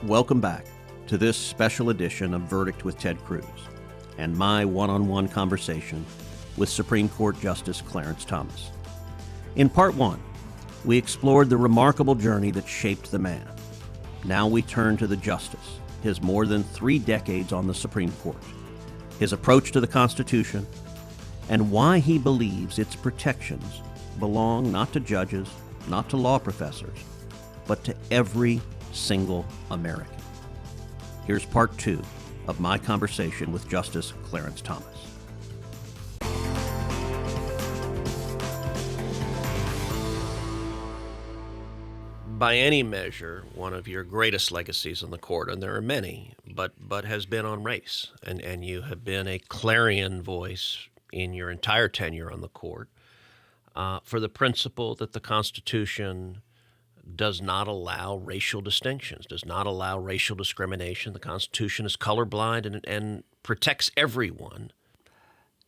Welcome back to this special edition of Verdict with Ted Cruz and my one-on-one conversation with Supreme Court Justice Clarence Thomas. In Part 1, we explored the remarkable journey that shaped the man. Now we turn to the justice, his more than 3 decades on the Supreme Court, his approach to the Constitution, and why he believes its protections belong not to judges, not to law professors, but to every single American. Here's Part 2 of my conversation with Justice Clarence Thomas. By any measure, one of your greatest legacies on the court, and there are many, but has been on race. And you have been a clarion voice in your entire tenure on the court for the principle that the Constitution does not allow racial distinctions, does not allow racial discrimination. The Constitution is colorblind and protects everyone.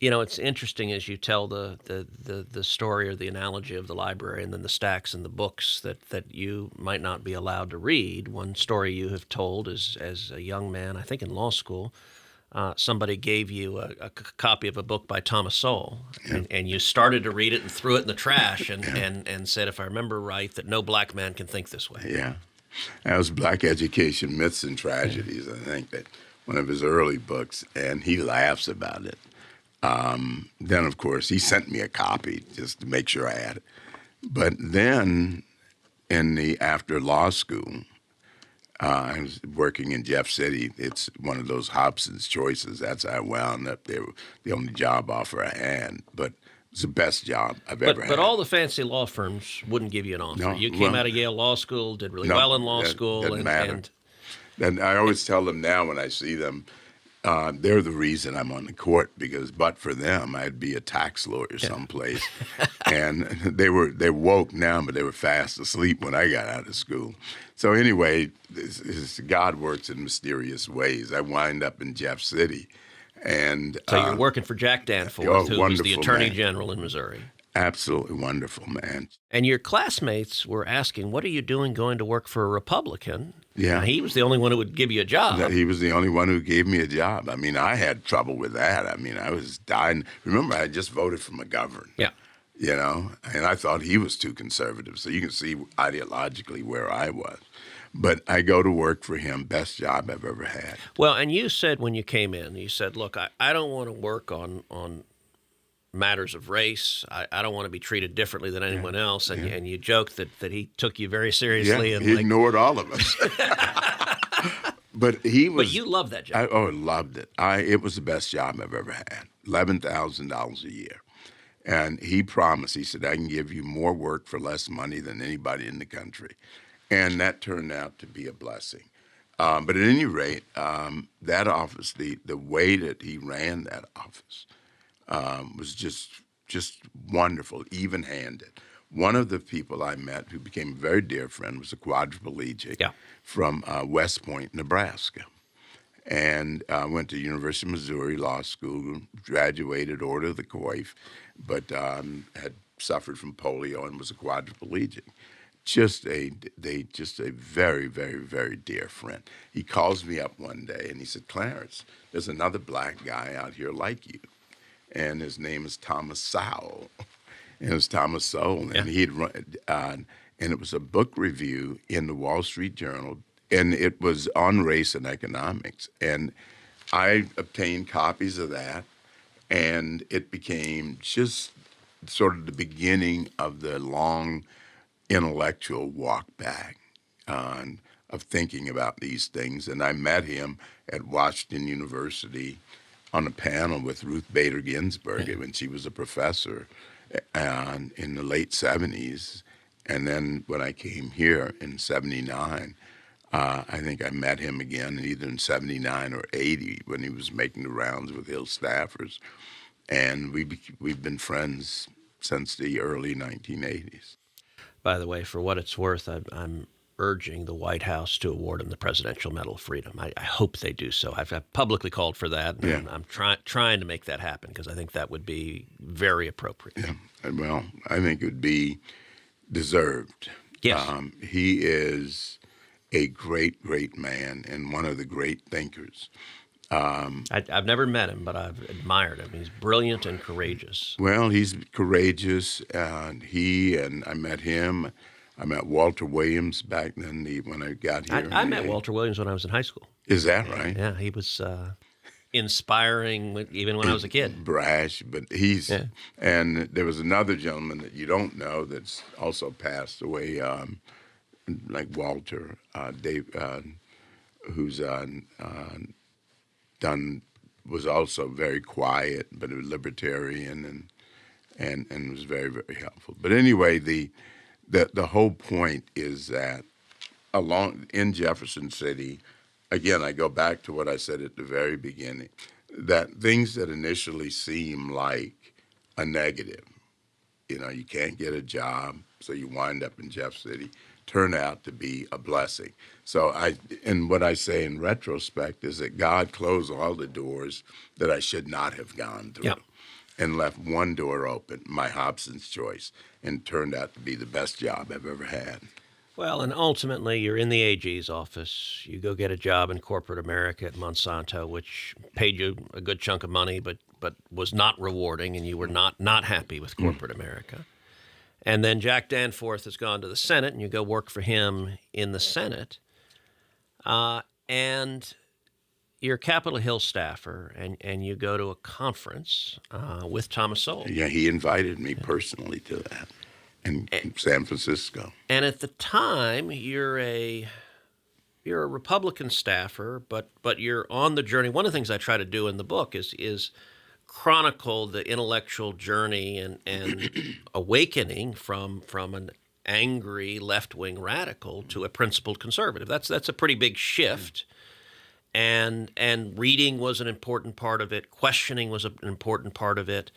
You know, it's interesting as you tell the story or the analogy of the library and then the stacks and the books that you might not be allowed to read. One story you have told is as a young man, I think in law school, somebody gave you a copy of a book by Thomas Sowell, and you started to read it and threw it in the trash and said, if I remember right, that no black man can think this way. Yeah. That was Black Education, Myths and Tragedies, I think, that one of his early books, and he laughs about it. Then, of course, he sent me a copy just to make sure I had it. But then, after law school, I was working in Jeff City. It's one of those Hobson's choices. That's how I wound up there. The only job offer I had, but it was the best job I've ever had. But all the fancy law firms wouldn't give you an offer. No, you came out of Yale Law School, did really well in law school. Doesn't matter. And I always tell them now when I see them, they're the reason I'm on the court, because but for them, I'd be a tax lawyer someplace. And they're woke now, but they were fast asleep when I got out of school. So anyway, God works in mysterious ways. I wind up in Jeff City. And so you're working for Jack Danforth, who was the Attorney General in Missouri. Absolutely wonderful man. And your classmates were asking, what are you doing going to work for a Republican? Yeah. And he was the only one who would give you a job. He was the only one who gave me a job. I mean, I had trouble with that. I mean, I was dying. Remember, I just voted for McGovern. Yeah. You know, and I thought he was too conservative. So you can see ideologically where I was. But I go to work for him, best job I've ever had. Well, and you said when you came in, you said, look, I don't want to work on matters of race. I don't want to be treated differently than anyone else. And you joked that he took you very seriously. Yeah, and he ignored all of us. But he was. But you loved that job. I loved it. It was the best job I've ever had. $11,000 a year. And he promised, he said, I can give you more work for less money than anybody in the country. And that turned out to be a blessing. But at any rate, that office, the way that he ran that office was just wonderful, even-handed. One of the people I met who became a very dear friend was a quadriplegic from West Point, Nebraska. And went to University of Missouri Law School, graduated Order of the Coif, but had suffered from polio and was a quadriplegic. Just a very, very, very dear friend. He calls me up one day and he said, Clarence, there's another black guy out here like you. And his name is Thomas Sowell. And it was Thomas Sowell. And he'd run, and it was a book review in the Wall Street Journal. And it was on race and economics. And I obtained copies of that. And it became just sort of the beginning of the long intellectual walk back of thinking about these things. And I met him at Washington University on a panel with Ruth Bader Ginsburg when she was a professor in the late 70s. And then when I came here in 79, I think I met him again either in 79 or 80 when he was making the rounds with Hill staffers. And we've been friends since the early 1980s. By the way, for what it's worth, I'm urging the White House to award him the Presidential Medal of Freedom. I hope they do so. I've publicly called for that, and I'm trying to make that happen because I think that would be very appropriate. Yeah. Well, I think it would be deserved. Yes. He is a great, great man and one of the great thinkers. I've never met him, but I've admired him. He's brilliant and courageous. Well, he's courageous. I met him. I met Walter Williams back then when I got here. I met Walter Williams when I was in high school. Is that right? Yeah, he was inspiring even when I was a kid. Brash, but he's. Yeah. And there was another gentleman that you don't know that's also passed away, like Walter, Dave, who's done, was also very quiet, but a libertarian and was very, very helpful. But anyway, the whole point is that in Jefferson City, again, I go back to what I said at the very beginning, that things that initially seem like a negative, you can't get a job, so you wind up in Jeff City, turn out to be a blessing. So what I say in retrospect is that God closed all the doors that I should not have gone through. Yep. And left one door open, my Hobson's choice, and turned out to be the best job I've ever had. Well, and ultimately, you're in the AG's office. You go get a job in corporate America at Monsanto, which paid you a good chunk of money, but was not rewarding, and you were not happy with corporate America. And then Jack Danforth has gone to the Senate, and you go work for him in the Senate. And you're a Capitol Hill staffer, and you go to a conference with Thomas Sowell. Yeah, he invited me personally to that in San Francisco. And at the time, you're a Republican staffer, but you're on the journey. One of the things I try to do in the book is chronicle the intellectual journey and awakening from an angry left-wing radical to a principled conservative. That's a pretty big shift. And reading was an important part of it. Questioning was an important part of it.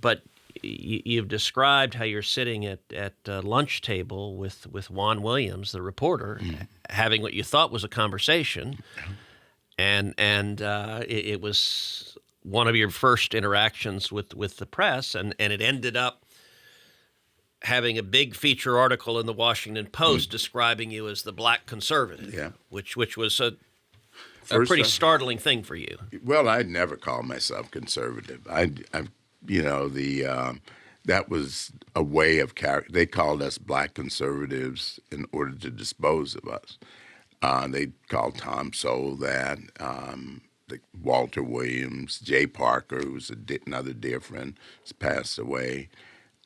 But you've described how you're sitting at a lunch table with Juan Williams, the reporter, having what you thought was a conversation, and it was one of your first interactions with the press, and it ended up having a big feature article in the Washington Post describing you as the black conservative, which was a pretty startling thing for you. Well, I'd never call myself conservative. That was a way of character. They called us black conservatives in order to dispose of us. They called Tom Sowell that, Walter Williams, Jay Parker, who's another dear friend, has passed away.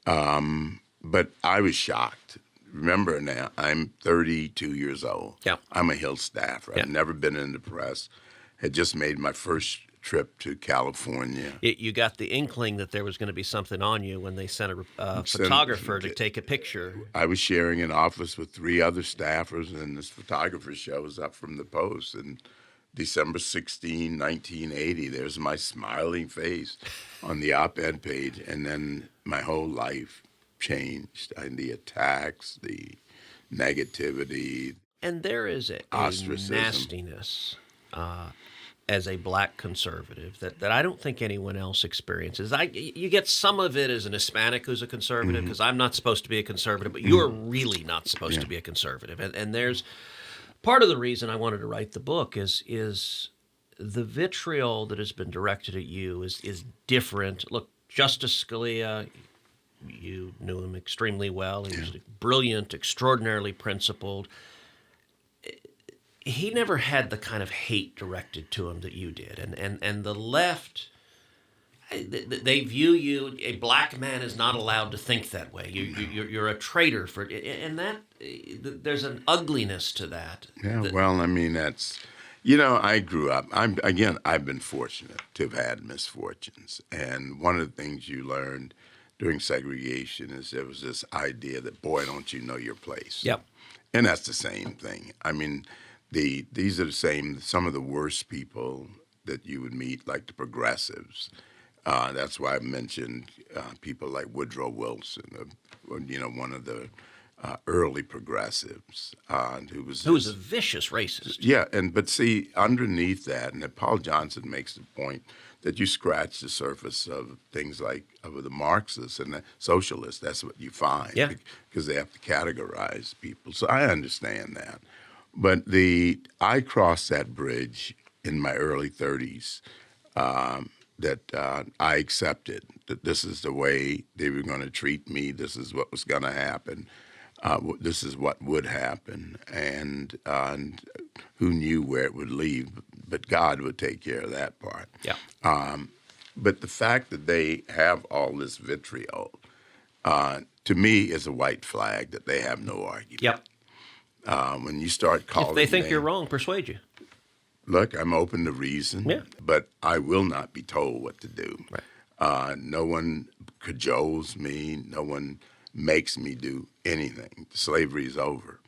But I was shocked. Remember now, I'm 32 years old. Yeah. I'm a Hill staffer. I've never been in the press. Had just made my first trip to California. You got the inkling that there was going to be something on you when they sent a photographer to take a picture. I was sharing an office with 3 other staffers, and this photographer shows up from the Post. And December 16, 1980, there's my smiling face on the op-ed page. And then my whole life changed. And the attacks, the negativity. And there is a nastiness as a black conservative that I don't think anyone else experiences. You get some of it as an Hispanic who's a conservative, because I'm not supposed to be a conservative, but you're really not supposed to be a conservative. And there's part of the reason I wanted to write the book is the vitriol that has been directed at you is different. Look, Justice Scalia, you knew him extremely well. He was brilliant, extraordinarily principled. He never had the kind of hate directed to him that you did. And the left, they view you, a black man is not allowed to think that way. You're a traitor for it. And that, there's an ugliness to that. Yeah, well, I mean, that's, I grew up, I've been fortunate to have had misfortunes. And one of the things you learned during segregation is there was this idea that, boy, don't you know your place. Yep. And that's the same thing. I mean, these are the same, some of the worst people that you would meet, like the progressives. That's why I mentioned people like Woodrow Wilson, one of the early progressives, who was a vicious racist. Yeah, but see, underneath that, and Paul Johnson makes the point that you scratch the surface of things like of the Marxists and the socialists. That's what you find, because they have to categorize people. So I understand that. But I crossed that bridge in my early 30s. That I accepted that this is the way they were going to treat me. This is what was going to happen. This is what would happen, and who knew where it would lead? But God would take care of that part. Yeah. But the fact that they have all this vitriol, to me, is a white flag that they have no argument. Yep. When you start calling If they think you're names, wrong, persuade you. look, I'm open to reason, Yeah. but I will not be told what to do. Right. No one cajoles me. No one makes me do anything. Slavery is over.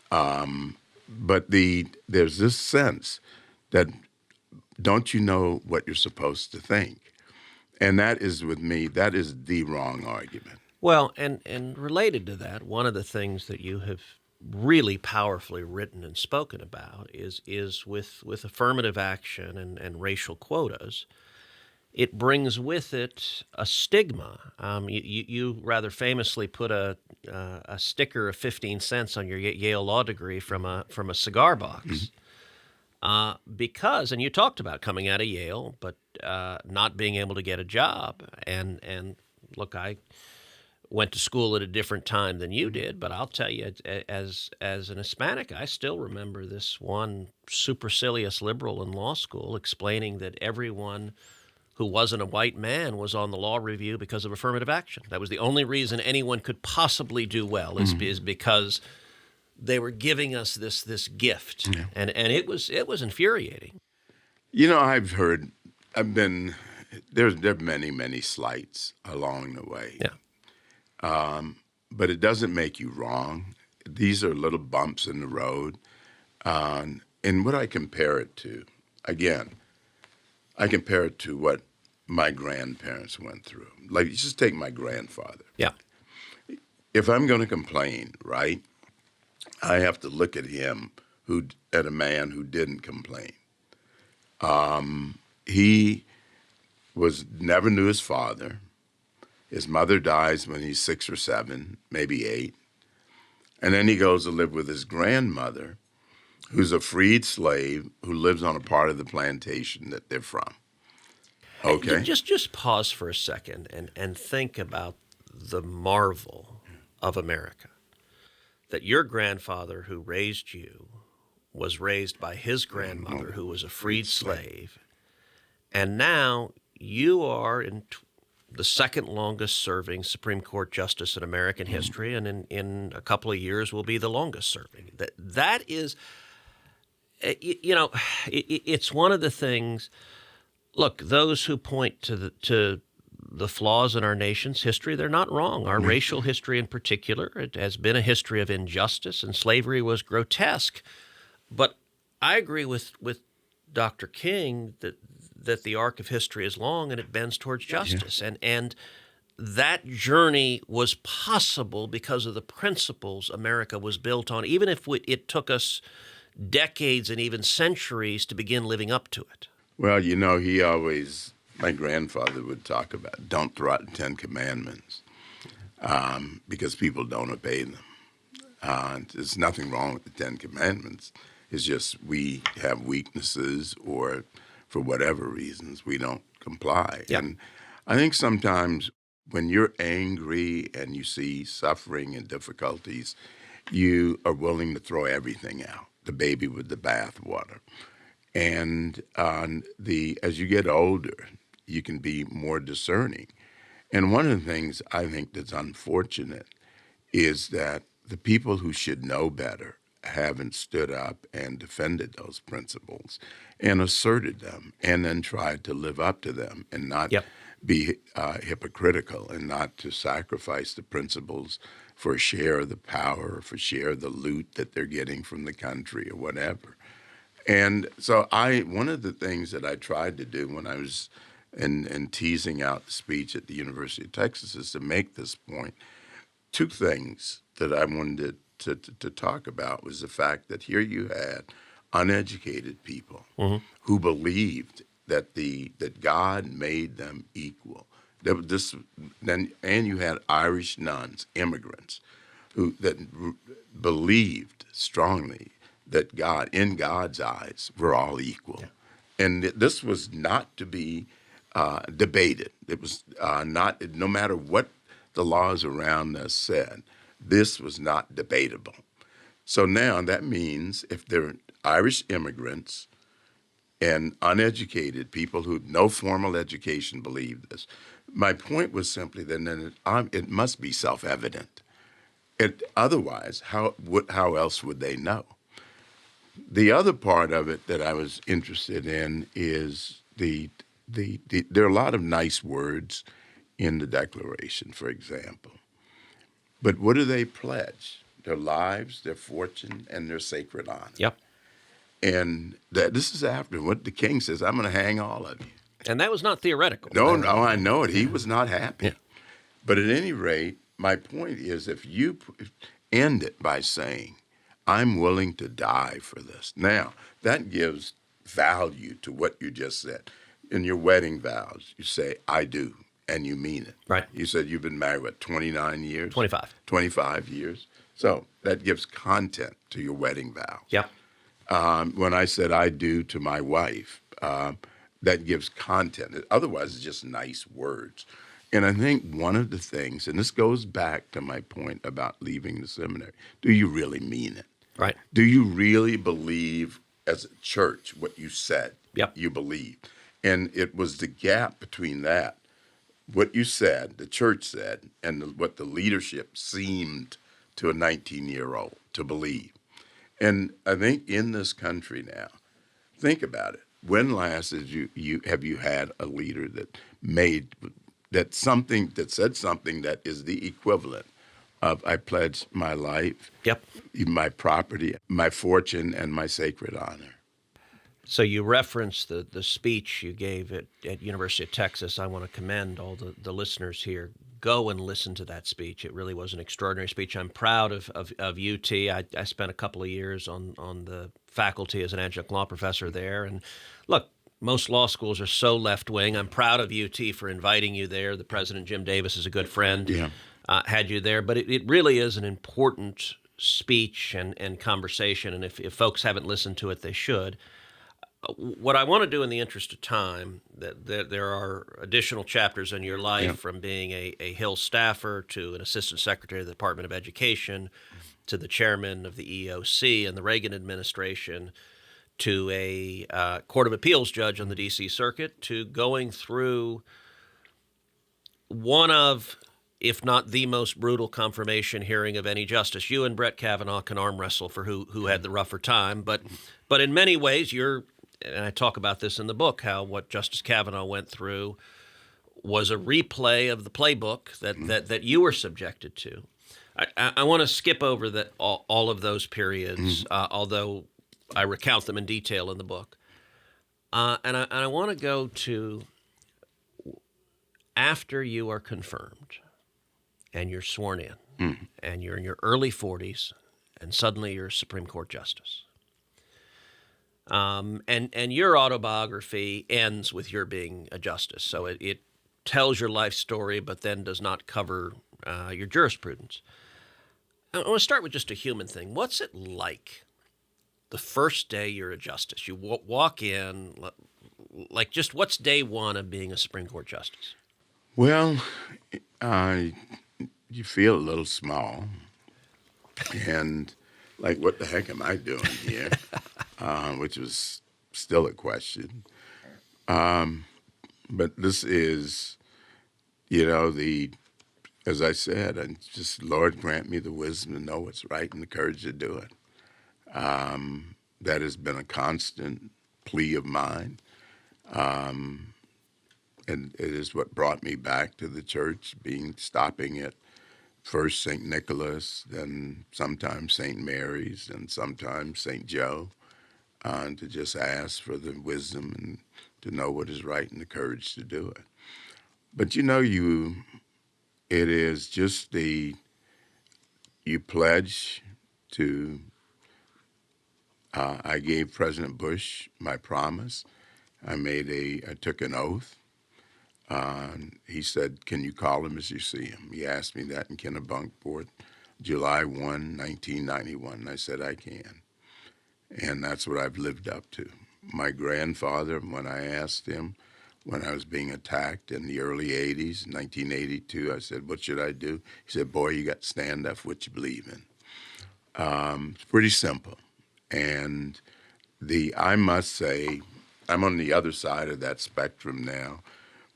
But there's this sense that don't you know what you're supposed to think? And that is, with me, that is the wrong argument. Well, and related to that, one of the things that you have really powerfully written and spoken about is with affirmative action and racial quotas. It brings with it a stigma. You rather famously put a sticker of 15 cents on your Yale law degree from a cigar box. Because, and you talked about coming out of Yale, but not being able to get a job. And look, I went to school at a different time than you did, but I'll tell you, as an Hispanic, I still remember this one supercilious liberal in law school explaining that everyone who wasn't a white man was on the law review because of affirmative action. That was the only reason anyone could possibly do well is because they were giving us this gift, and it was infuriating. You know, there are many slights along the way. Yeah. But it doesn't make you wrong. These are little bumps in the road. And what I compare it to, again, I compare it to what my grandparents went through. Like, just take my grandfather. Yeah. If I'm going to complain, right, I have to look at him, at a man who didn't complain. He never knew his father. His mother dies when he's 6 or 7, maybe 8. And then he goes to live with his grandmother, who's a freed slave who lives on a part of the plantation that they're from. Okay? Just pause for a second and think about the marvel of America. That your grandfather who raised you was raised by his grandmother who was a freed slave. And now you are in the second longest serving Supreme Court justice in American history, and in a couple of years will be the longest serving. That is, it's one of the things. Look, those who point to the flaws in our nation's history, they're not wrong. Our racial history in particular, it has been a history of injustice, and slavery was grotesque. But I agree with Dr. King that the arc of history is long and it bends towards justice. Yeah. And that journey was possible because of the principles America was built on, even if it took us decades and even centuries to begin living up to it. Well, my grandfather would talk about, don't throw out the 10 Commandments because people don't obey them. There's nothing wrong with the 10 Commandments. It's just we have weaknesses, or for whatever reasons, we don't comply. Yeah. And I think sometimes when you're angry and you see suffering and difficulties, you are willing to throw everything out, the baby with the bathwater. And as you get older, you can be more discerning. And one of the things I think that's unfortunate is that the people who should know better haven't stood up and defended those principles and asserted them and then tried to live up to them and not be hypocritical and not to sacrifice the principles for a share of the power or for a share of the loot that they're getting from the country or whatever. And so one of the things that I tried to do when I was in teasing out the speech at the University of Texas is to make this point. Two things that I wanted to talk about was the fact that here you had uneducated people who believed that God made them equal. And you had Irish nuns, immigrants, that believed strongly that God, in God's eyes, we're all equal. Yeah. And this was not to be debated. It was not, no matter what the laws around us said, this was not debatable. So now that means if they're Irish immigrants and uneducated people who no formal education believe this, my point was simply that then it must be self-evident. Otherwise, how else would they know? The other part of it that I was interested in is there are a lot of nice words in the Declaration, for example. But what do they pledge? Their lives, their fortune, and their sacred honor. Yep. And this is after what the king says, I'm going to hang all of you. And that was not theoretical. No, I know it. He was not happy. Yeah. But at any rate, my point is if you end it by saying, I'm willing to die for this. Now, that gives value to what you just said. In your wedding vows, you say, I do, and you mean it. Right. You said you've been married, what, 29 years? 25. 25 years. So that gives content to your wedding vow. Yeah. When I said I do to my wife, that gives content. Otherwise, it's just nice words. And I think one of the things, and this goes back to my point about leaving the seminary, do you really mean it? Right. Do you really believe as a church what you said Yep. you believe? And it was the gap between that, what you said, the church said, and what the leadership seemed to a 19-year-old to believe. And I think in this country now, think about it. When last have you had a leader that said something that is the equivalent of I pledge my life, Yep. my property, my fortune, and my sacred honor? So you referenced the speech you gave at University of Texas. I want to commend all the listeners here. Go and listen to that speech. It really was an extraordinary speech. I'm proud of UT. I spent a couple of years on the faculty as an adjunct law professor there. And look, most law schools are so left-wing. I'm proud of UT for inviting you there. The president, Jim Davis, is a good friend. Yeah. Had you there. But it really is an important speech and conversation. And if folks haven't listened to it, they should. What I want to do in the interest of time, that there are additional chapters in your life, from being a Hill staffer to an assistant secretary of the Department of Education to the chairman of the EOC and the Reagan administration to a Court of Appeals judge on the D.C. Circuit to going through one of, if not the most brutal confirmation hearing of any justice. You and Brett Kavanaugh can arm wrestle for who had the rougher time, but in many ways you're, and I talk about this in the book, how what Justice Kavanaugh went through was a replay of the playbook that you were subjected to. I want to skip over all of those periods, although I recount them in detail in the book. And I want to go to after you are confirmed and you're sworn in and you're in your early 40s and suddenly you're a Supreme Court justice. And your autobiography ends with your being a justice. So it tells your life story, but then does not cover your jurisprudence. I want to start with just a human thing. What's it like the first day you're a justice? You walk in, like just what's day one of being a Supreme Court justice? Well, you feel a little small and like, what the heck am I doing here? Which was still a question. But this is, as I said, and just Lord grant me the wisdom to know what's right and the courage to do it. That has been a constant plea of mine. And it is what brought me back to the church, stopping at first St. Nicholas, then sometimes St. Mary's, and sometimes St. Joe, to just ask for the wisdom and to know what is right and the courage to do it. But it is just you pledge to, I gave President Bush my promise. I took an oath. He said, can you call him as you see him? He asked me that in Kennebunkport, July 1, 1991. And I said, I can. And that's what I've lived up to. My grandfather, when I asked him, when I was being attacked in the early 80s, 1982, I said, what should I do? He said, boy, you got to stand up for what you believe in. It's pretty simple. And I must say, I'm on the other side of that spectrum now,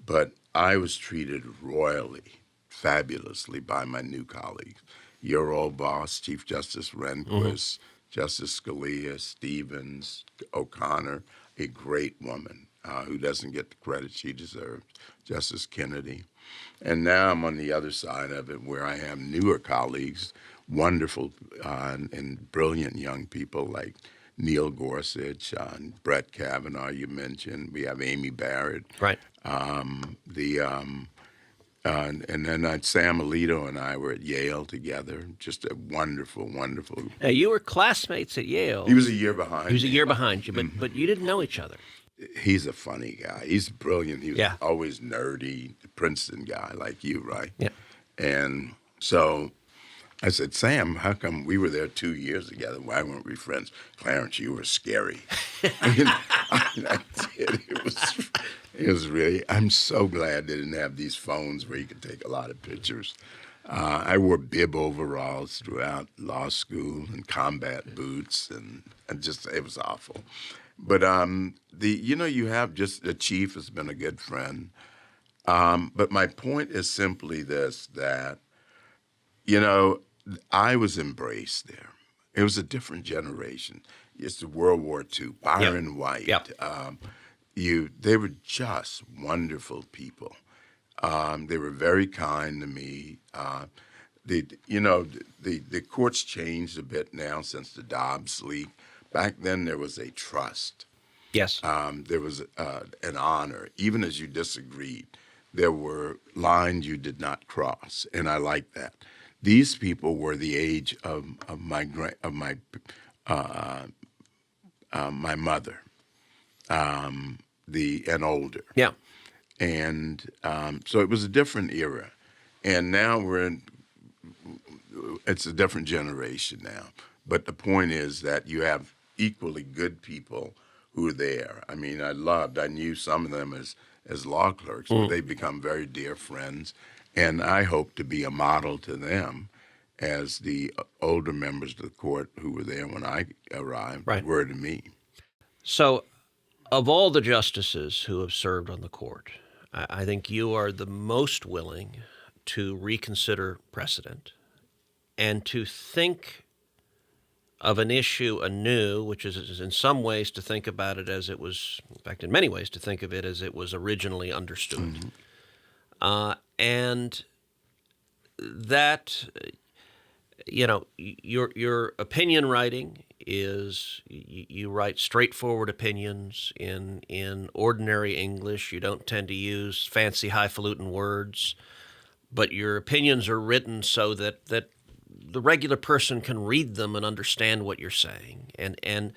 but I was treated royally, fabulously by my new colleagues. Your old boss, Chief Justice Rehnquist, Justice Scalia, Stevens, O'Connor, a great woman who doesn't get the credit she deserves, Justice Kennedy. And now I'm on the other side of it where I have newer colleagues, wonderful and brilliant young people like Neil Gorsuch, Brett Kavanaugh, you mentioned. We have Amy Barrett. Right. And then Sam Alito and I were at Yale together. Just a wonderful, wonderful. Now, you were classmates at Yale. He was a year behind. He was a me. year behind you, but you didn't know each other. He's a funny guy. He's brilliant. He was Yeah. always nerdy, Princeton guy like you, right? Yeah. And so I said, Sam, how come we were there 2 years together? Why weren't we friends? Clarence, you were scary. I did. It was really, I'm so glad they didn't have these phones where you could take a lot of pictures. I wore bib overalls throughout law school and combat boots, and just, it was awful. But you have just, the chief has been a good friend. But my point is simply this, that, I was embraced there. It was a different generation. It's the World War II, Byron White. Yep. They were just wonderful people. They were very kind to me. The courts changed a bit now since the Dobbs leak. Back then, there was a trust. Yes. There was an honor, even as you disagreed. There were lines you did not cross, and I like that. These people were the age of my mother, and older. Yeah. And so it was a different era, and now it's a different generation now. But the point is that you have equally good people who are there. I mean, I knew some of them as law clerks, but they've become very dear friends, and I hope to be a model to them as the older members of the court who were there when I arrived were to me. So, of all the justices who have served on the court, I think you are the most willing to reconsider precedent and to think of an issue anew, which is in some ways to think about it as it was, in fact, in many ways to think of it as it was originally understood. And that, your opinion writing is you write straightforward opinions in ordinary English. You don't tend to use fancy highfalutin words, but your opinions are written so that the regular person can read them and understand what you're saying. And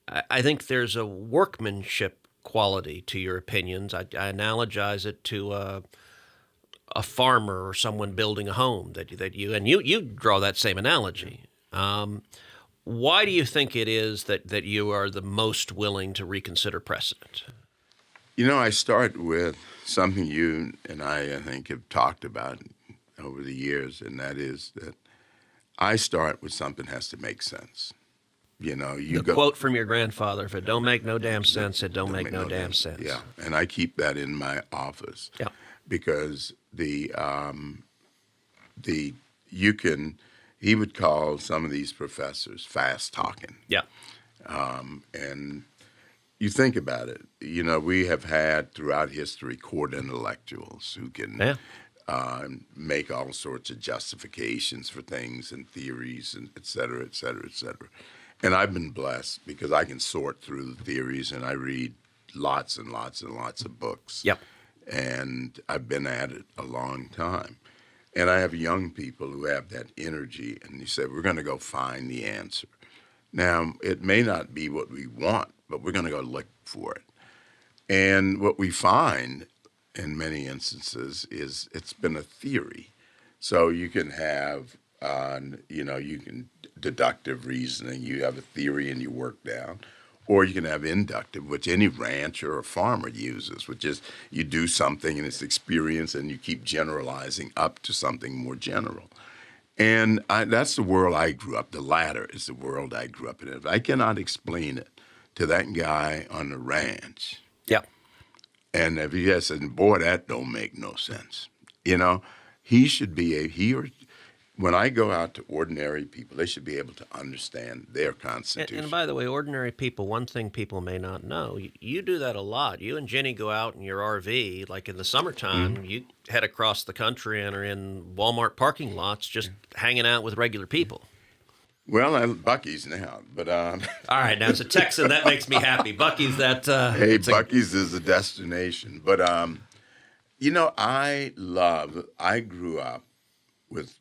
I think there's a workmanship quality to your opinions. I analogize it to a farmer or someone building a home that you draw that same analogy. Why do you think it is that you are the most willing to reconsider precedent? I start with something you and I think, have talked about over the years, and that is that I start with something has to make sense. Quote from your grandfather, if it don't make no damn sense, it don't make no damn sense. Yeah, and I keep that in my office. Yeah. Because he would call some of these professors fast talking. Yeah. And you think about it, we have had throughout history court intellectuals who can make all sorts of justifications for things and theories and et cetera, et cetera, et cetera. And I've been blessed because I can sort through the theories, and I read lots and lots and lots of books. Yep. And I've been at it a long time. And I have young people who have that energy, and you say, we're going to go find the answer. Now, it may not be what we want, but we're going to go look for it. And what we find in many instances is it's been a theory. So you can have, you can deductive reasoning. You have a theory and you work down. Or you can have inductive, which any rancher or farmer uses, which is you do something and it's experience and you keep generalizing up to something more general. And that's the world I grew up. The latter is the world I grew up in. If I cannot explain it to that guy on the ranch, Yeah. and if he has said, boy, that don't make no sense, you know, he should be when I go out to ordinary people, they should be able to understand their constitution. And by the way, ordinary people, one thing people may not know, you do that a lot. You and Jenny go out in your RV, like in the summertime, you head across the country and are in Walmart parking lots just hanging out with regular people. Well, Buc-ee's now, but all right, now as a Texan, that makes me happy. Buc-ee's that. Hey, Buc-ee's is a destination, but you know, I grew up with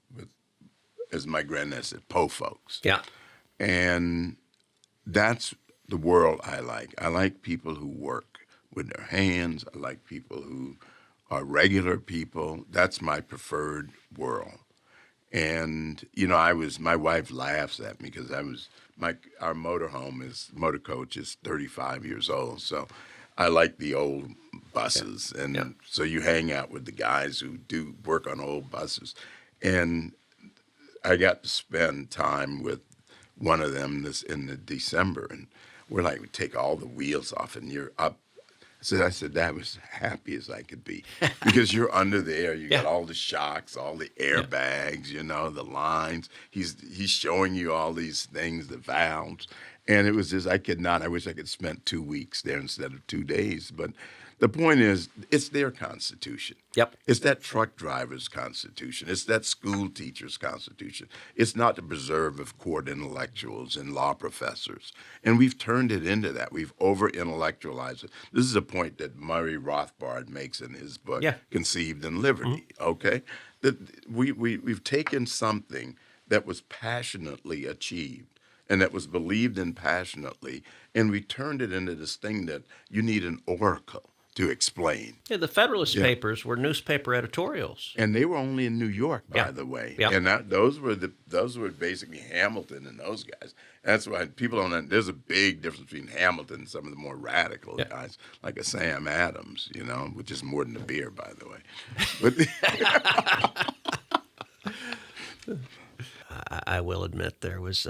as my granddad said, po folks. Yeah. And that's the world I like. I like people who work with their hands. I like people who are regular people. That's my preferred world. And, you know, my wife laughs at me because our motor coach is 35 years old. So I like the old buses. Yeah. And so you hang out with the guys who do work on old buses. And I got to spend time with one of them in the December, and we're like, we take all the wheels off, and you're up. I said that was happy as I could be because you're under there. You got all the shocks, all the airbags, you know, the lines. He's showing you all these things, the valves, and it was just I wish I could spend 2 weeks there instead of 2 days, but. The point is, it's their constitution. Yep. It's that truck driver's constitution. It's that school teacher's constitution. It's not the preserve of court intellectuals and law professors. And we've turned it into that. We've over-intellectualized it. This is a point that Murray Rothbard makes in his book, Conceived in Liberty, okay? That we've taken something that was passionately achieved and that was believed in passionately, and we turned it into this thing that you need an oracle to explain. Yeah, the Federalist Papers were newspaper editorials, and they were only in New York, by the way. Yeah. And those were basically Hamilton and those guys. That's why people don't know. There's a big difference between Hamilton and some of the more radical guys, like a Sam Adams, you know, which is more than a beer, by the way. But I will admit there was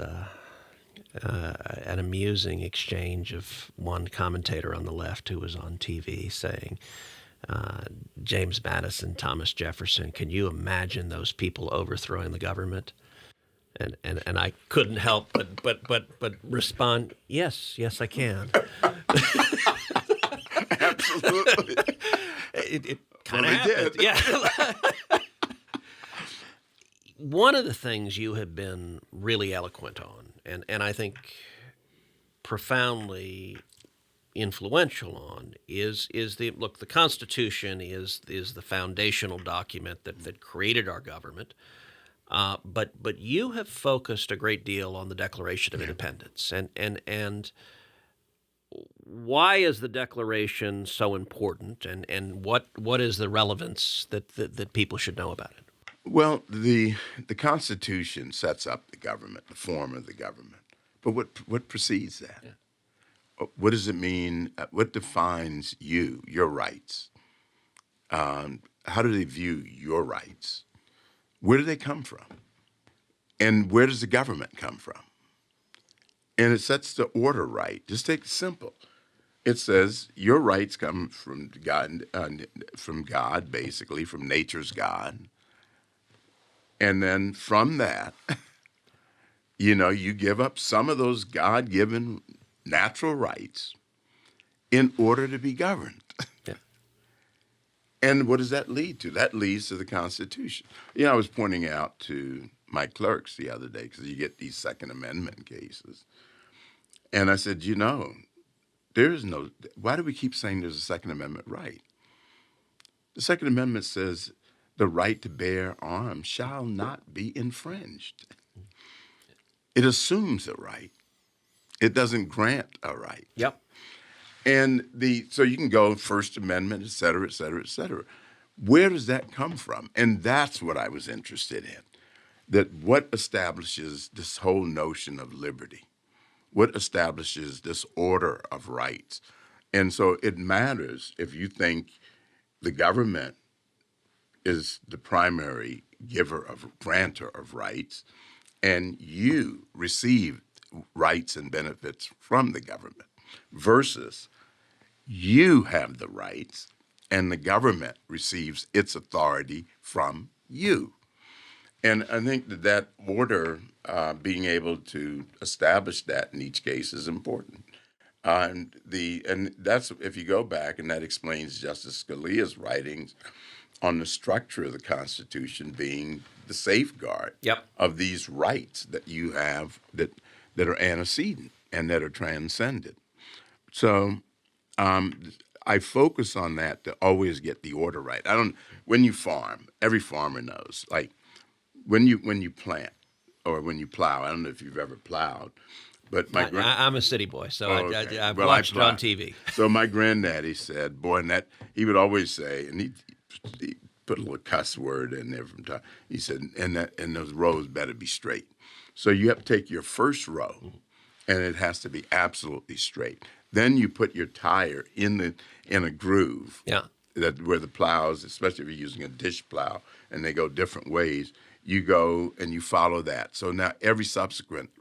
an amusing exchange of one commentator on the left who was on TV saying, James Madison, Thomas Jefferson, can you imagine those people overthrowing the government? And I couldn't help but respond, yes, I can. Absolutely. It kind of happened. Yeah. One of the things you have been really eloquent on, and I think profoundly influential on, is the Constitution is the foundational document that created our government. But you have focused a great deal on the Declaration of Independence, and why is the Declaration so important, and what is the relevance that people should know about it? Well, the Constitution sets up the government, the form of the government. But what precedes that? Yeah. What does it mean? What defines your rights? How do they view your rights? Where do they come from? And where does the government come from? And it sets the order right. Just take it simple. It says your rights come from God, basically, from nature's God. And then from that, you give up some of those God-given natural rights in order to be governed. Yeah. And what does that lead to? That leads to the Constitution. I was pointing out to my clerks the other day, because you get these Second Amendment cases. And I said, why do we keep saying there's a Second Amendment right? The Second Amendment says, the right to bear arms shall not be infringed. It assumes a right. It doesn't grant a right. Yep. And so you can go First Amendment, et cetera, et cetera, et cetera. Where does that come from? And that's what I was interested in. that what establishes this whole notion of liberty? What establishes this order of rights? And so it matters if you think the government is the primary grantor of rights, and you receive rights and benefits from the government, versus you have the rights and the government receives its authority from you. And I think that order, being able to establish that in each case, is important. And that's, if you go back, and that explains Justice Scalia's writings on the structure of the Constitution being the safeguard Yep. of these rights that you have that are antecedent and that are transcended. So I focus on that to always get the order right. When you farm, every farmer knows, like when you plant or when you plow. I don't know if you've ever plowed, but I'm a city boy, so okay. I've Well, watched it on TV. So my granddaddy said, boy, and that he would always say, and he put a little cuss word in there from time. He said, and those rows better be straight. So you have to take your first row, and it has to be absolutely straight. Then you put your tire in a groove. Yeah. That where the plows, especially if you're using a dish plow, and they go different ways, you go and you follow that. So now every subsequent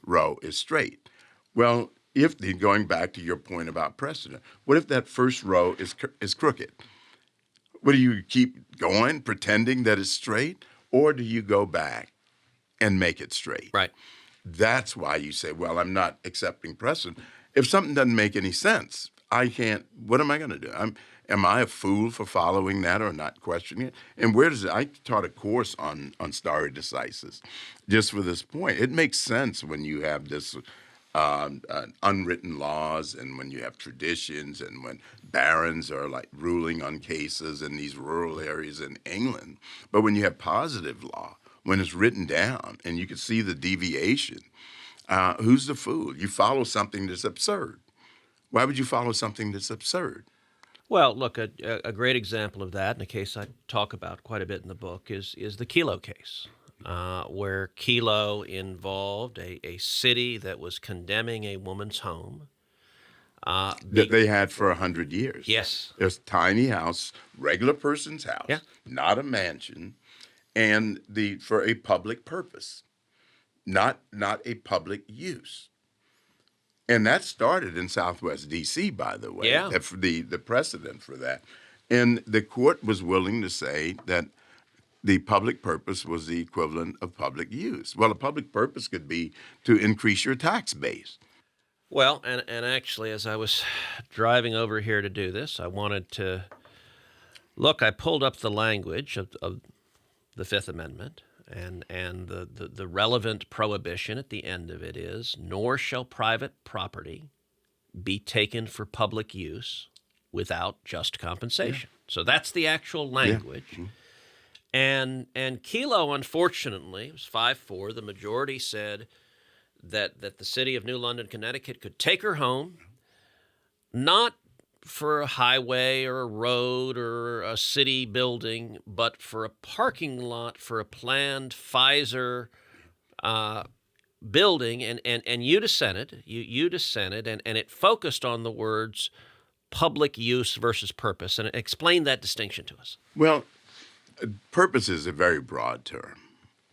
row is straight. Well, going back to your point about precedent, what if that first row is crooked? What do you keep going, pretending that it's straight, or do you go back and make it straight? Right. That's why you say, well, I'm not accepting precedent. If something doesn't make any sense, I can't, what am I going to do? Am I a fool for following that or not questioning it? And I taught a course on stare decisis just for this point. It makes sense when you have this unwritten laws and when you have traditions and when barons are like ruling on cases in these rural areas in England. But when you have positive law, when it's written down and you can see the deviation, who's the fool? You follow something that's absurd. Why would you follow something that's absurd? Well, look, a great example of that, and a case I talk about quite a bit in the book, is the Kelo case, where Kelo involved a city that was condemning a woman's home. That they had for 100 years. Yes. It was a tiny house, regular person's house, Yeah. not a mansion, and for a public purpose, not a public use. And that started in Southwest D.C., by the way. Yeah. The precedent for that. And the court was willing to say that the public purpose was the equivalent of public use. Well, a public purpose could be to increase your tax base. Well, and actually, as I was driving over here to do this, I wanted to look. I pulled up the language of the Fifth Amendment, and the relevant prohibition at the end of it is, nor shall private property be taken for public use without just compensation. Yeah. So that's the actual language. Yeah. Mm-hmm. And Kelo, unfortunately, it was 5-4. The majority said that the city of New London, Connecticut could take her home, not for a highway or a road or a city building, but for a parking lot for a planned Pfizer building. And you dissented. You dissented, and it focused on the words public use versus purpose, and explain that distinction to us. Well, purpose is a very broad term.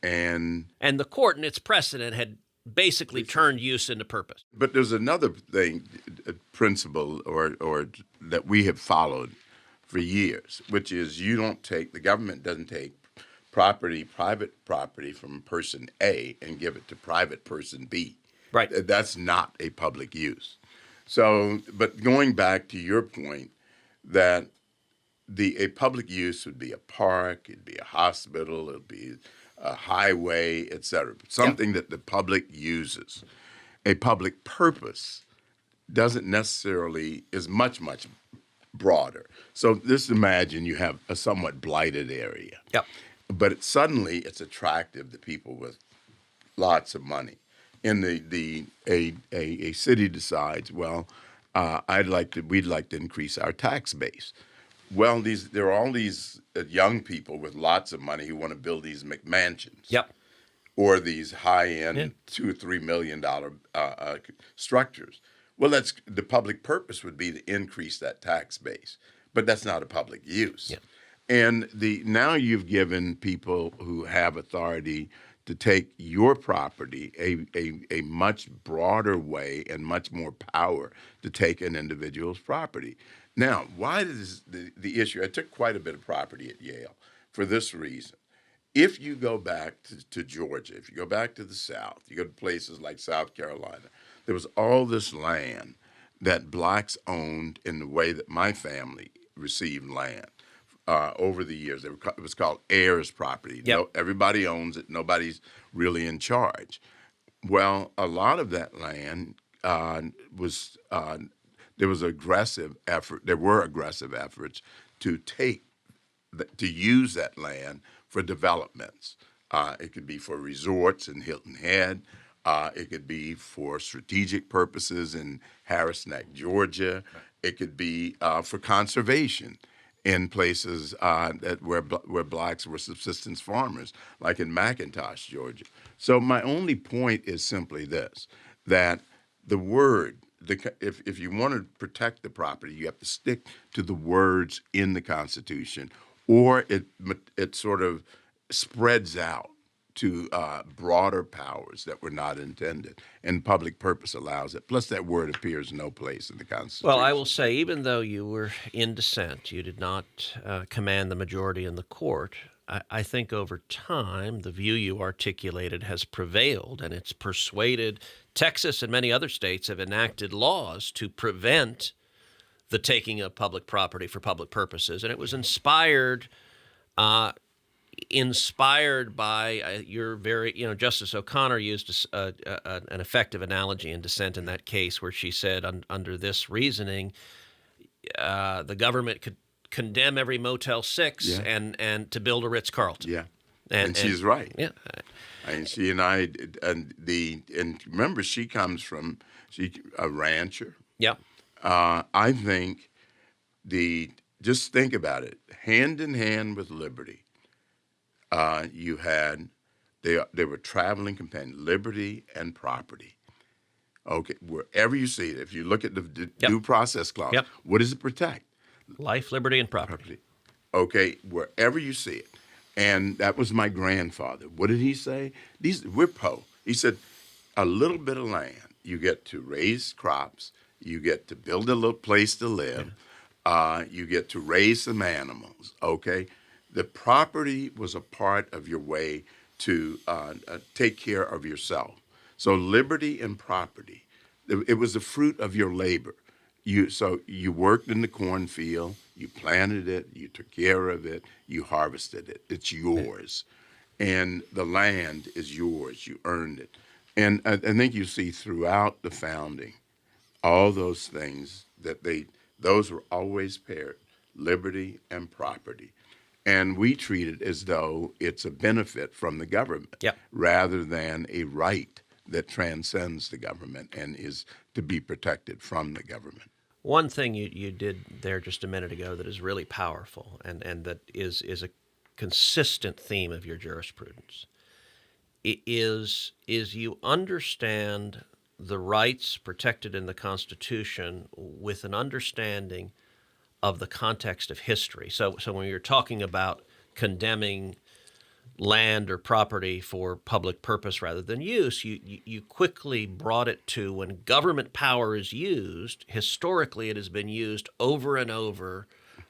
And the court in its precedent had basically turned use into purpose. But there's another thing, a principle or that we have followed for years, which is the government doesn't take private property from person A and give it to private person B. Right. That's not a public use. So, but going back to your point that a public use would be a park, it'd be a hospital, it'd be a highway, et cetera, something that the public uses. A public purpose doesn't necessarily, is much, much broader. So just imagine you have a somewhat blighted area. Yep. But suddenly it's attractive to people with lots of money. And a city decides, well, we'd like to increase our tax base. Well, there are all these young people with lots of money who want to build these McMansions. Yep. or these high-end Yeah. $2 or $3 million structures. Well, that's the public purpose would be to increase that tax base, but that's not a public use. Yeah. And now you've given people who have authority to take your property a much broader way and much more power to take an individual's property. Now, why is the issue? I took quite a bit of property at Yale for this reason. If you go back to Georgia, if you go back to the South, you go to places like South Carolina, there was all this land that blacks owned in the way that my family received land over the years. It was called heirs property. Yep. No, everybody owns it. Nobody's really in charge. Well, a lot of that land was there was aggressive effort. There were aggressive efforts to to use that land for developments. It could be for resorts in Hilton Head. It could be for strategic purposes in Harris Neck, Georgia. It could be for conservation in places where blacks were subsistence farmers, like in McIntosh, Georgia. So my only point is simply this: that the word, if you want to protect the property, you have to stick to the words in the Constitution, or it sort of spreads out to broader powers that were not intended, and public purpose allows it. Plus, that word appears no place in the Constitution. Well, I will say, even though you were in dissent, you did not command the majority in the court. I think over time, the view you articulated has prevailed, and it's persuaded. Texas and many other states have enacted laws to prevent the taking of public property for public purposes, and it was inspired by your very, Justice O'Connor used an effective analogy in dissent in that case, where she said, under this reasoning, the government could condemn every Motel 6 and to build a Ritz-Carlton. Yeah, and she's right. Yeah, and she and I and remember, she comes from a rancher. yeah, I think just think about it, hand in hand with liberty. You had they were traveling companions, liberty and property. Okay, wherever you see it, if you look at the due process clause, what does it protect? Life, liberty, and property. Okay, wherever you see it. And that was my grandfather. What did he say? We're poor. He said, a little bit of land, you get to raise crops, you get to build a little place to live, you get to raise some animals, okay? The property was a part of your way to take care of yourself. So liberty and property, it was the fruit of your labor. So you worked in the cornfield, you planted it, you took care of it, you harvested it. It's yours. And the land is yours. You earned it. And I think you see throughout the founding, all those things those were always paired, liberty and property. And we treat it as though it's a benefit from the government rather than a right that transcends the government and is to be protected from the government. One thing you did there just a minute ago that is really powerful and that is a consistent theme of your jurisprudence is you understand the rights protected in the Constitution with an understanding of the context of history. So when you're talking about condemning land or property for public purpose rather than use, you quickly brought it to when government power is used, historically it has been used over and over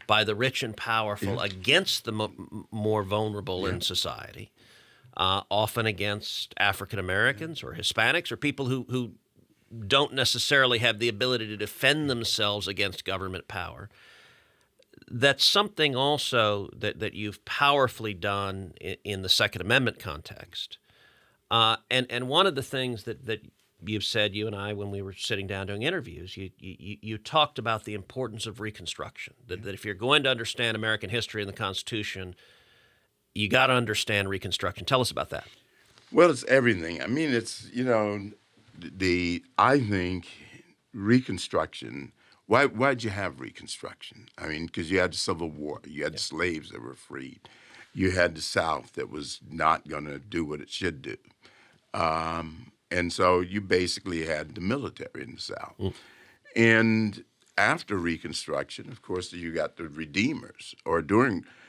by the rich and powerful against the more vulnerable in society, often against African Americans or Hispanics or people who don't necessarily have the ability to defend themselves against government power. That's something also that you've powerfully done in the Second Amendment context. And one of the things that you've said, you and I, when we were sitting down doing interviews, you talked about the importance of Reconstruction, that if you're going to understand American history and the Constitution, you got to understand Reconstruction. Tell us about that. Well, it's everything. I mean, it's, I think Reconstruction. Why'd you have Reconstruction? I mean, because you had the Civil War, you had slaves that were freed, You had the South that was not going to do what it should do. And so you basically had the military in the South. And after Reconstruction, of course, you got the Redeemers,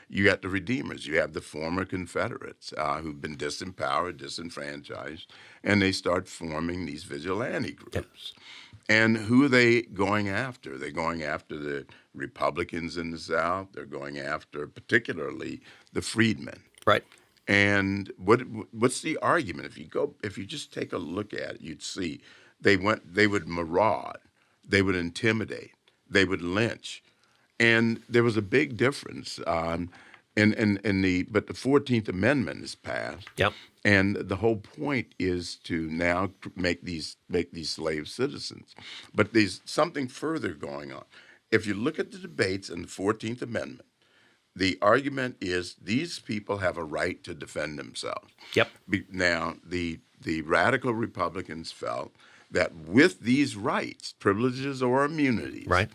you got the Redeemers. You have the former Confederates who've been disempowered, disenfranchised, and they start forming these vigilante groups. And who are they going after? They're going after the Republicans in the South. They're going after particularly the freedmen. Right. And what's the argument? If you just take a look at it, you'd see they would maraud, they would intimidate, they would lynch, and there was a big difference. But the 14th Amendment is passed. Yep. And the whole point is to now make these slave citizens. But there's something further going on. If you look at the debates in the 14th Amendment, the argument is these people have a right to defend themselves. Yep. Now, the radical Republicans felt that with these rights, privileges or immunities, Right.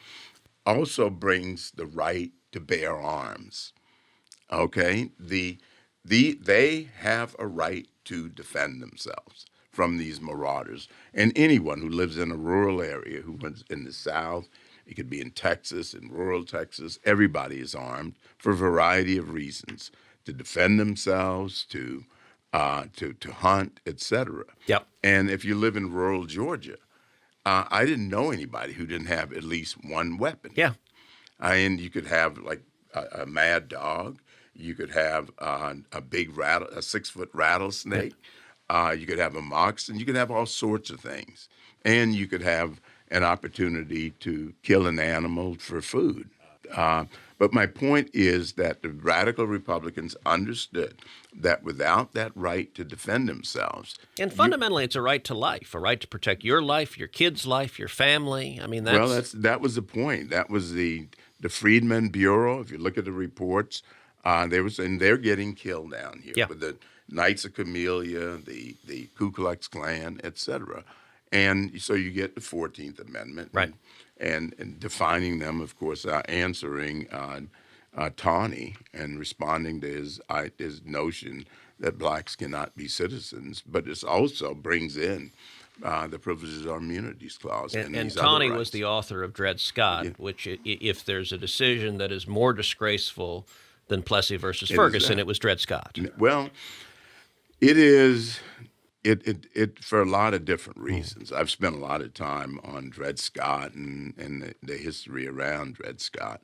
also brings the right to bear arms. Okay? They have a right to defend themselves from these marauders. And anyone who lives in a rural area, who was in the South, it could be in Texas, in rural Texas, everybody is armed for a variety of reasons, to defend themselves, to hunt, etc. Yep. And if you live in rural Georgia, I didn't know anybody who didn't have at least one weapon. Yeah. And you could have like a mad dog. You could have a 6-foot rattlesnake. You could have a moccasin. You could have all sorts of things. And you could have an opportunity to kill an animal for food. But my point is that the radical Republicans understood that without that right to defend themselves. And fundamentally, it's a right to life, a right to protect your life, your kid's life, your family. I mean, that was the point. That was the Freedmen Bureau. If you look at the reports, they're getting killed down here with the Knights of Camellia, the Ku Klux Klan, etc. And so you get the 14th Amendment, right, and defining them, of course, answering Tawney and responding to his notion that blacks cannot be citizens, but it also brings in the Privileges or Immunities Clause. And Tawney was the author of Dred Scott, which, if there's a decision that is more disgraceful than Plessy versus Ferguson, it was Dred Scott. Well, it is. It for a lot of different reasons. I've spent a lot of time on Dred Scott and the history around Dred Scott.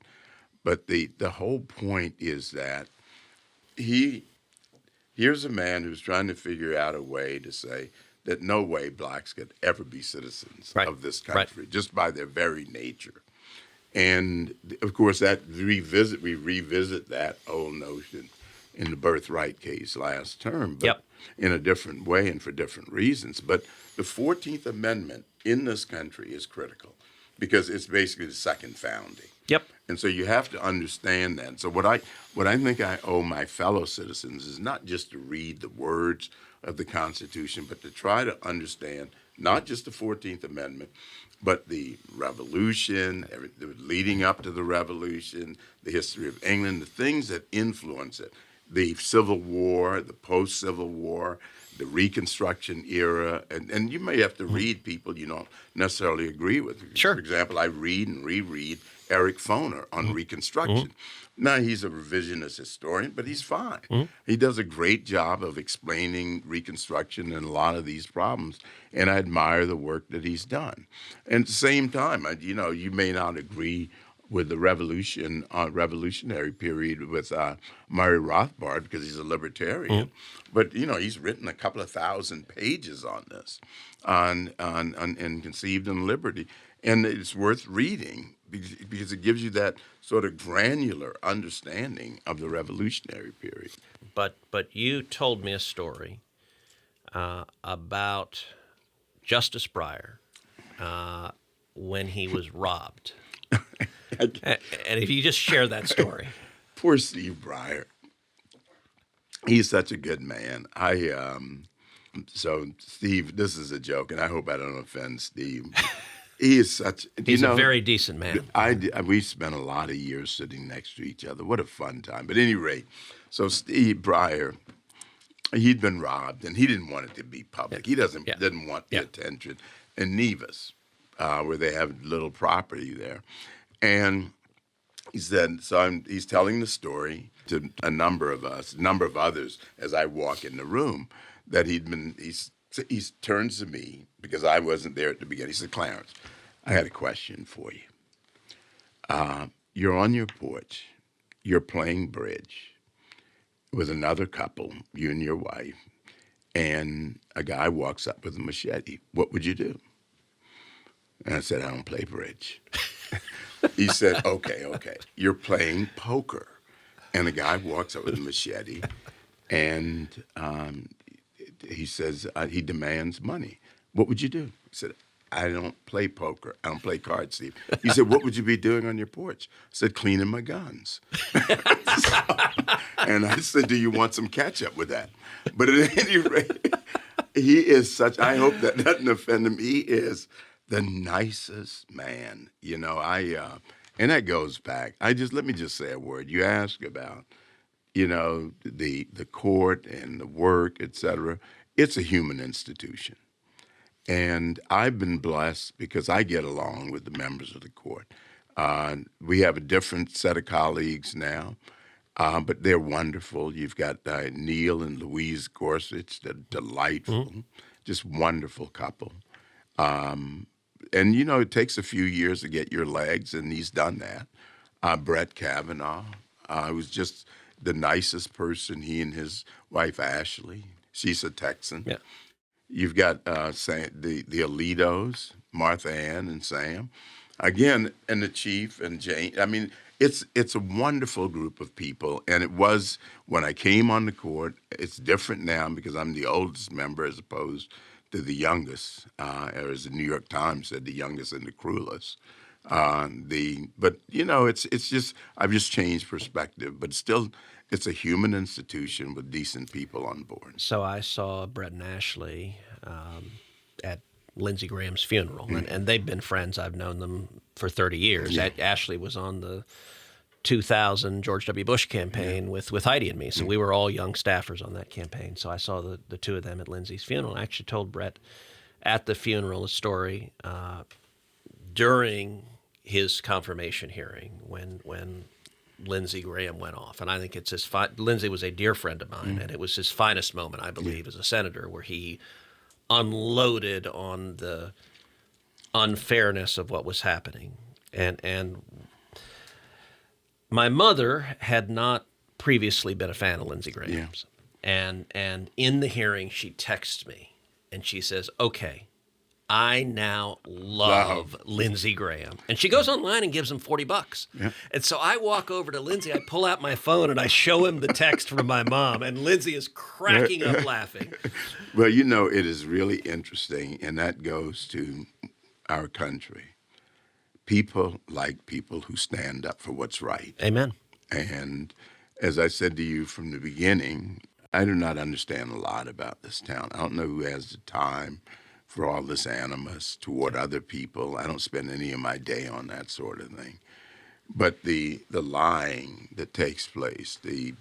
But the whole point is that here's a man who's trying to figure out a way to say that no way blacks could ever be citizens of this country, just by their very nature. And of course, we revisit that old notion in the birthright case last term, but in a different way and for different reasons. But the 14th Amendment in this country is critical because it's basically the second founding. Yep. And so you have to understand that. So what I think I owe my fellow citizens is not just to read the words of the Constitution, but to try to understand not just the 14th Amendment, but the Revolution, leading up to the Revolution, the history of England, the things that influence it, the Civil War, the post-Civil War, the Reconstruction era, and you may have to read people you don't necessarily agree with. Sure. For example, I read and reread Eric Foner on Reconstruction. Now, he's a revisionist historian, but he's fine. He does a great job of explaining Reconstruction and a lot of these problems, and I admire the work that he's done. And at the same time, you may not agree with the revolutionary period with Murray Rothbard because he's a libertarian, but he's written a couple of thousand pages on this, on Conceived in Liberty, and it's worth reading because it gives you that sort of granular understanding of the revolutionary period. But you told me a story about Justice Breyer when he was robbed. And if you just share that story. Poor Steve Breyer. He's such a good man. So Steve, this is a joke, and I hope I don't offend Steve. He is such. He's a very decent man. We spent a lot of years sitting next to each other. What a fun time! But at any rate, so Steve Breyer, he'd been robbed, and he didn't want it to be public. He didn't want the attention. In Nevis, where they have little property there, and he said, he's telling the story to a number of others as I walk in the room, that he turns to me because I wasn't there at the beginning. He said, Clarence, I had a question for you. You're on your porch, you're playing bridge with another couple, you and your wife, and a guy walks up with a machete. What would you do? And I said, I don't play bridge. He said, okay. You're playing poker. And a guy walks up with a machete, and he says, he demands money. What would you do? He said, I don't play poker. I don't play cards, Steve. He said, what would you be doing on your porch? I said, cleaning my guns. And I said, do you want some ketchup with that? But at any rate, he is such, I hope that doesn't offend him. He is the nicest man. And that goes back. Let me just say a word. You ask about, the court and the work, et cetera. It's a human institution. And I've been blessed because I get along with the members of the court. We have a different set of colleagues now, but they're wonderful. You've got Neil and Louise Gorsuch, they're delightful, just wonderful couple. And, it takes a few years to get your legs, and he's done that. Brett Kavanaugh was just the nicest person, he and his wife, Ashley. She's a Texan. Yeah. You've got the Alitos, Martha Ann and Sam, again, and the chief and Jane. I mean, it's a wonderful group of people, and it was when I came on the court. It's different now because I'm the oldest member as opposed to the youngest, or as the New York Times said, the youngest and the cruelest. It's just I've just changed perspective, but still. It's a human institution with decent people on board. So I saw Brett and Ashley at Lindsey Graham's funeral, and they've been friends. I've known them for 30 years. Yeah. Ashley was on the 2000 George W. Bush campaign with Heidi and me, so we were all young staffers on that campaign. So I saw the two of them at Lindsey's funeral. I actually told Brett at the funeral a story during his confirmation hearing when Lindsey Graham went off. And I think it's Lindsey was a dear friend of mine, and it was his finest moment, I believe, as a senator, where he unloaded on the unfairness of what was happening. And my mother had not previously been a fan of Lindsey Graham's. Yeah. And in the hearing, she texts me, and she says, okay, I now love Lindsey Graham. And she goes online and gives him $40. Yeah. And so I walk over to Lindsey, I pull out my phone, and I show him the text from my mom. And Lindsey is cracking up laughing. Well, it is really interesting, and that goes to our country. People like people who stand up for what's right. Amen. And as I said to you from the beginning, I do not understand a lot about this town. I don't know who has the time for all this animus toward other people. I don't spend any of my day on that sort of thing. But the lying that takes place, the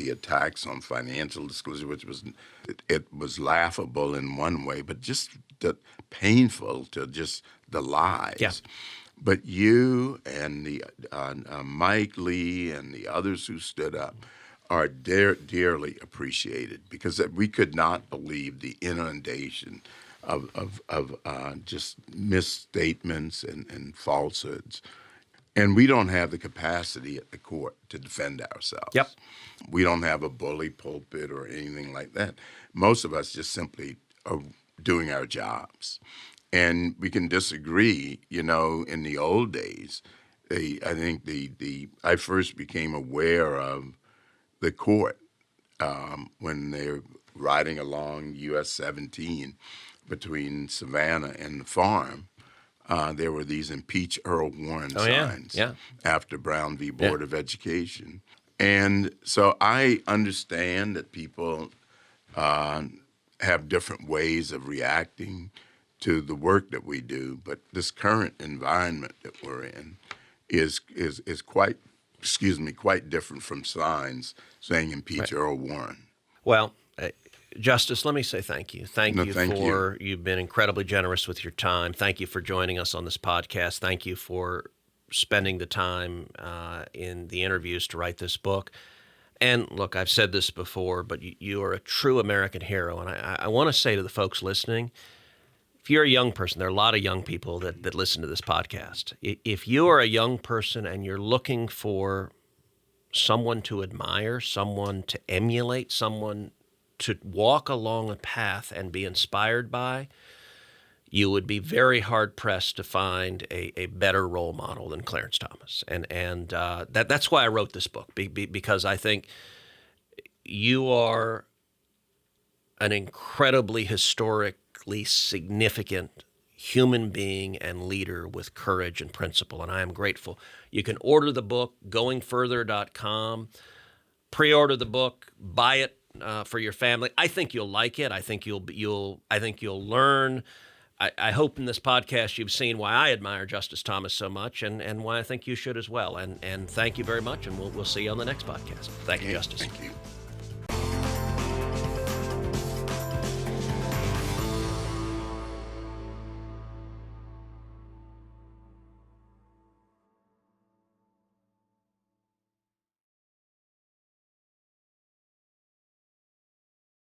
attacks on financial disclosure, which was laughable in one way, but just painful to just the lies. Yeah. But you and the Mike Lee and the others who stood up are dearly appreciated, because we could not believe the inundation of just misstatements and falsehoods. And we don't have the capacity at the court to defend ourselves. Yep. We don't have a bully pulpit or anything like that. Most of us just simply are doing our jobs. And we can disagree, in the old days. I think I first became aware of the court when they're riding along US 17 between Savannah and the farm. There were these impeach Earl Warren signs after Brown v. Board of Education. And so I understand that people have different ways of reacting to the work that we do. But this current environment that we're in is quite, quite different from signs saying impeach Earl Warren. Well, Justice, let me say thank you. Thank you. You've been incredibly generous with your time. Thank you for joining us on this podcast. Thank you for spending the time in the interviews to write this book. And look, I've said this before, but you are a true American hero. And I want to say to the folks listening, if you're a young person, there are a lot of young people that listen to this podcast. If you are a young person and you're looking for someone to admire, someone to emulate, someone to walk along a path and be inspired by, you would be very hard-pressed to find a better role model than Clarence Thomas. And that's why I wrote this book, because I think you are an incredibly historically significant human being and leader with courage and principle, and I am grateful. You can order the book, goingfurther.com, pre-order the book, buy it for your family. I think you'll like it. I think you'll learn. I hope in this podcast you've seen why I admire Justice Thomas so much, and why I think you should as well. And thank you very much, and we'll see you on the next podcast. Thank you, Justice. Thank you.